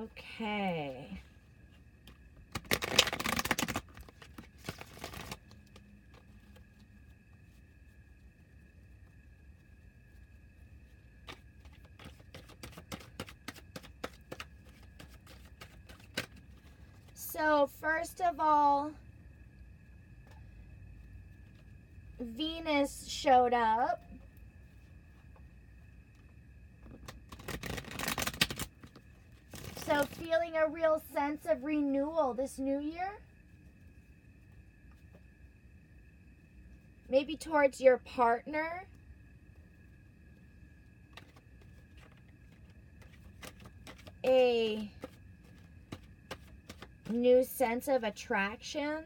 Okay. So, first of all, Venus showed up. So, feeling a real sense of renewal this new year. Maybe towards your partner. A new sense of attraction.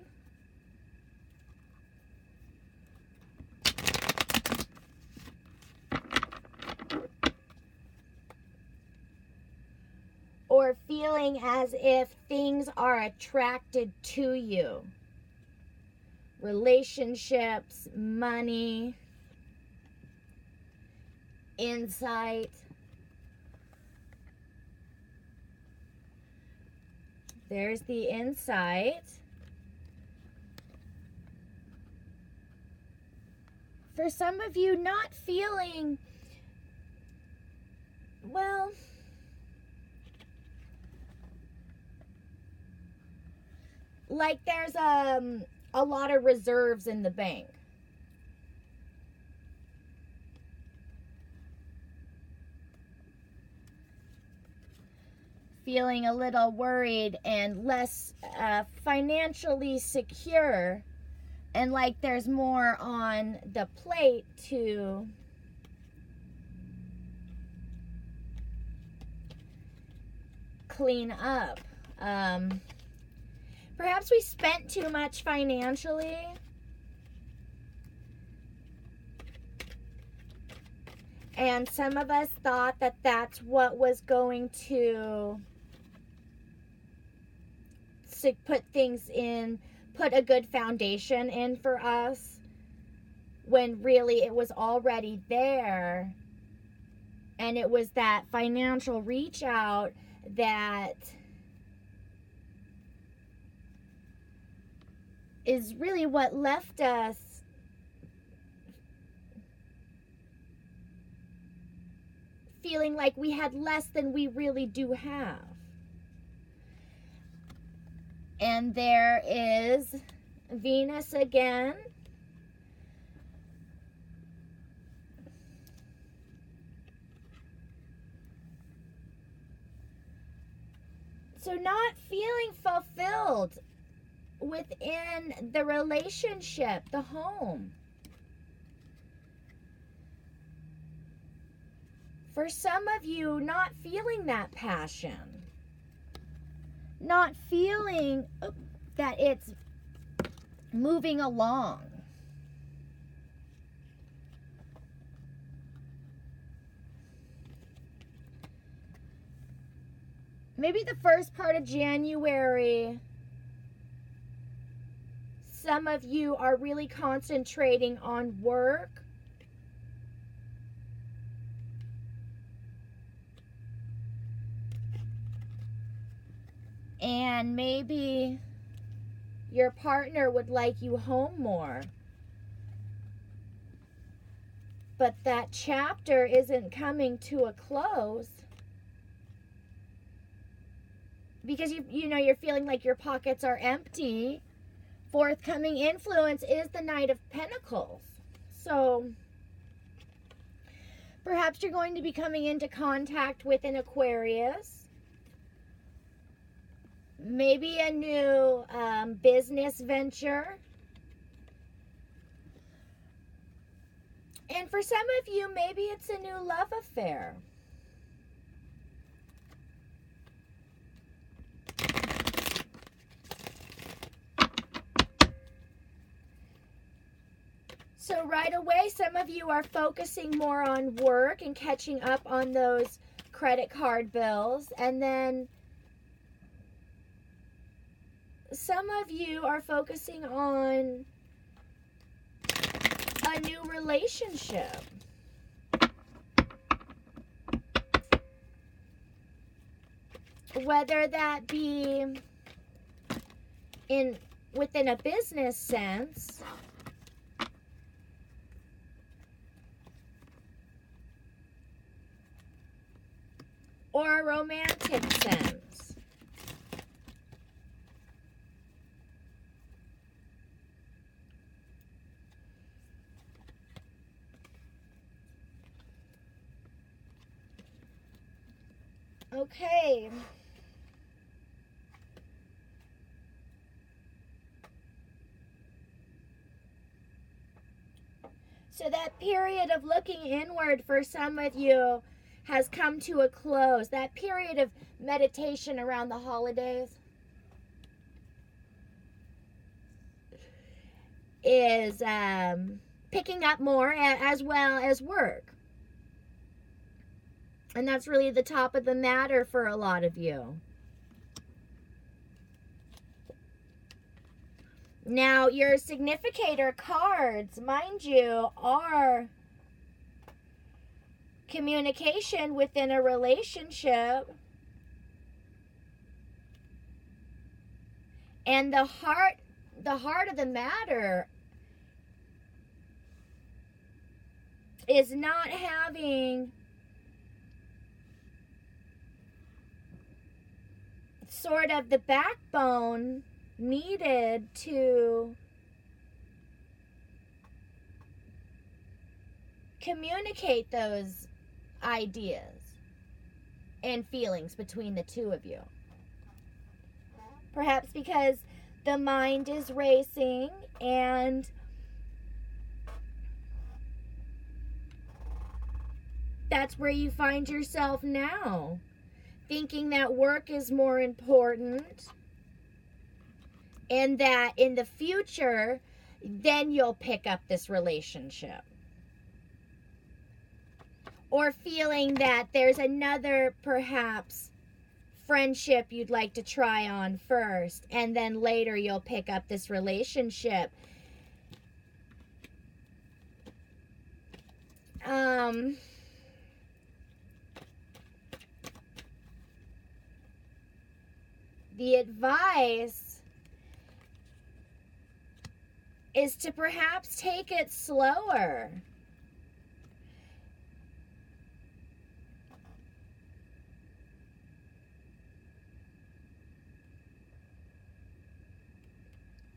Or feeling as if things are attracted to you. Relationships, money, insight. There's the insight. For some of you, not feeling, well, like there's a lot of reserves in the bank. Feeling a little worried and less financially secure, and like there's more on the plate to clean up. Perhaps we spent too much financially. And some of us thought that that's what was going to put things in, put a good foundation in for us, when really it was already there. And it was that financial reach out that is really what left us feeling like we had less than we really do have. And there is Venus again. So not feeling fulfilled within the relationship, the home. For some of you, not feeling that passion. Not feeling that it's moving along. Maybe the first part of January, some of you are really concentrating on work. And maybe your partner would like you home more. But that chapter isn't coming to a close. Because you know you're feeling like your pockets are empty. Forthcoming influence is the Knight of Pentacles. So perhaps you're going to be coming into contact with an Aquarius. Maybe a new business venture. And for some of you, maybe it's a new love affair. So right away, some of you are focusing more on work and catching up on those credit card bills. And then some of you are focusing on a new relationship. whether that be within a business sense, or a romantic sense. Okay. So that period of looking inward for some of you has come to a close. That period of meditation around the holidays is picking up more, as well as work. And that's really the top of the matter for a lot of you. Now, your significator cards, mind you, are communication within a relationship. And the heart of the matter is not having sort of the backbone needed to communicate those ideas and feelings between the two of you. Perhaps because the mind is racing, and that's where you find yourself now, thinking that work is more important, and that in the future, then you'll pick up this relationship. Or feeling that there's another, perhaps, friendship you'd like to try on first, and then later you'll pick up this relationship. The advice is to perhaps take it slower.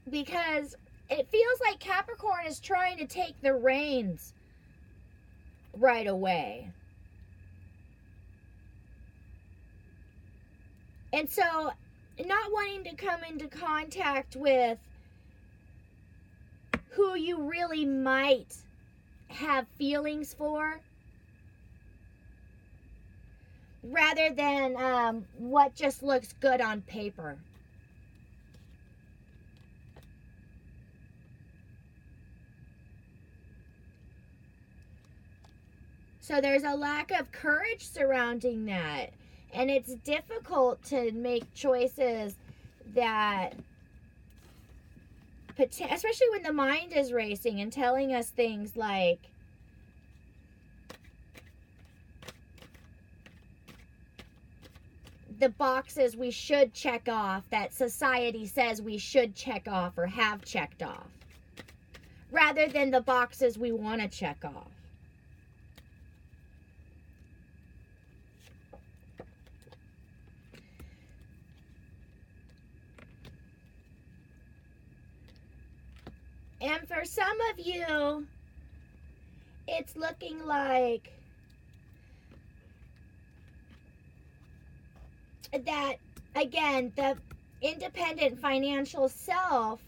Because it feels like Capricorn is trying to take the reins right away. And so, not wanting to come into contact with who you really might have feelings for, rather than what just looks good on paper. So there's a lack of courage surrounding that. And it's difficult to make choices that, especially when the mind is racing and telling us things like, the boxes we should check off that society says we should check off or have checked off, rather than the boxes we want to check off. And for some of you, it's looking like that, again, the independent financial self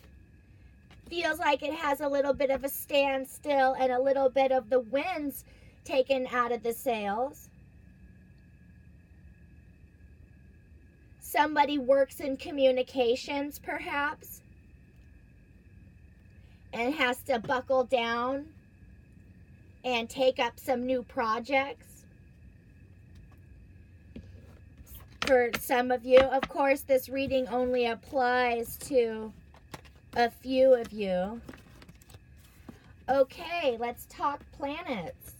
feels like it has a little bit of a standstill and a little bit of the winds taken out of the sails. Somebody works in communications, perhaps, and has to buckle down and take up some new projects. For some of you, of course, this reading only applies to a few of you. Okay, let's talk planets.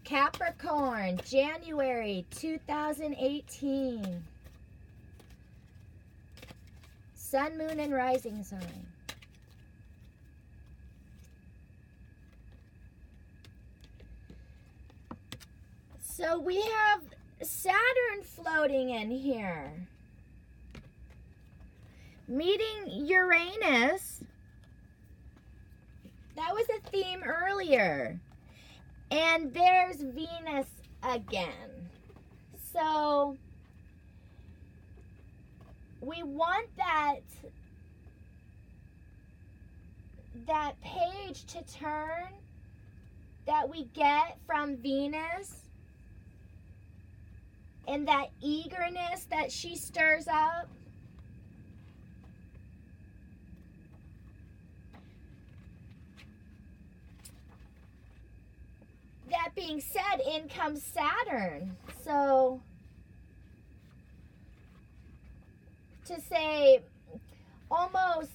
Capricorn, January 2018. Sun, moon, and rising sign. So we have Saturn floating in here, meeting Uranus. That was a theme earlier. And there's Venus again. So we want that page to turn that we get from Venus, and that eagerness that she stirs up. That being said, in comes Saturn. So to say almost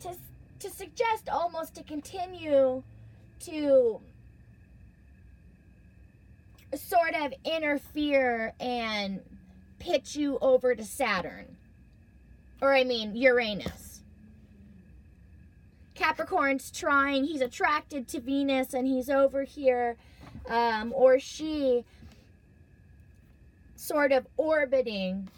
to suggest almost to continue to sort of interfere and pitch you over to Saturn. Or I mean Uranus. Capricorn's trying, he's attracted to Venus and he's over here, or she sort of orbiting,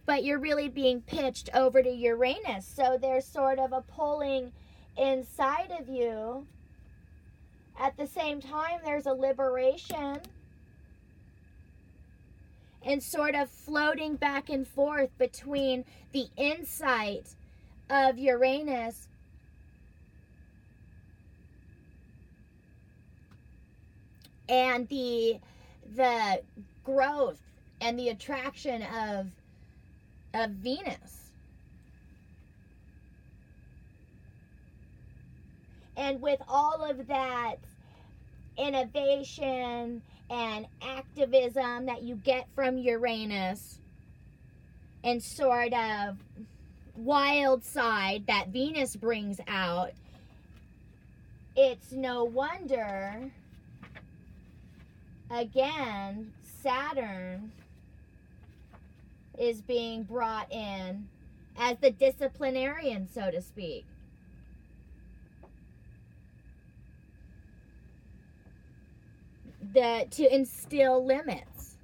but you're really being pitched over to Uranus. So there's sort of a pulling inside of you. At the same time, there's a liberation and sort of floating back and forth between the insight of Uranus and the growth and the attraction of Venus. And with all of that innovation and activism that you get from Uranus and sort of wild side that Venus brings out, it's no wonder, again, Saturn is being brought in as the disciplinarian, so to speak. To instill limits.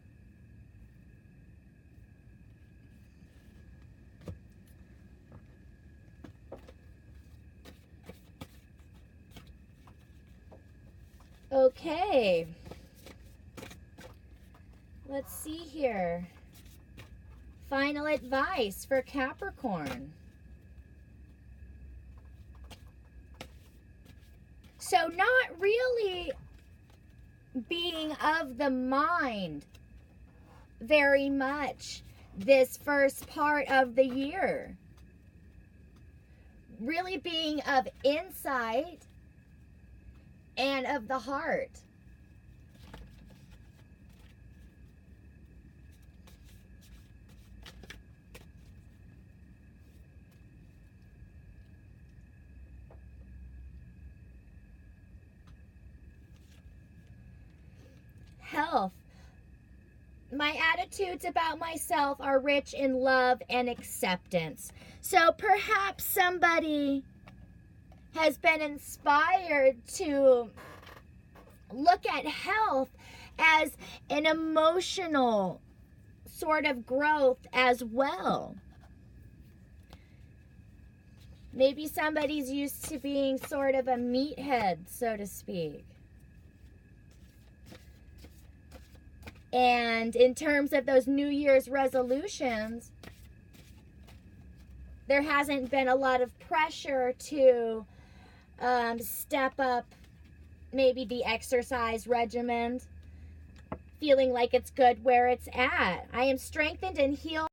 Okay. Let's see here. Final advice for Capricorn. So not really being of the mind very much this first part of the year. Really being of insight and of the heart. Health. My attitudes about myself are rich in love and acceptance. So perhaps somebody has been inspired to look at health as an emotional sort of growth as well. Maybe somebody's used to being sort of a meathead, so to speak. And in terms of those New Year's resolutions, there hasn't been a lot of pressure to step up maybe the exercise regimen, feeling like it's good where it's at. I am strengthened and healed.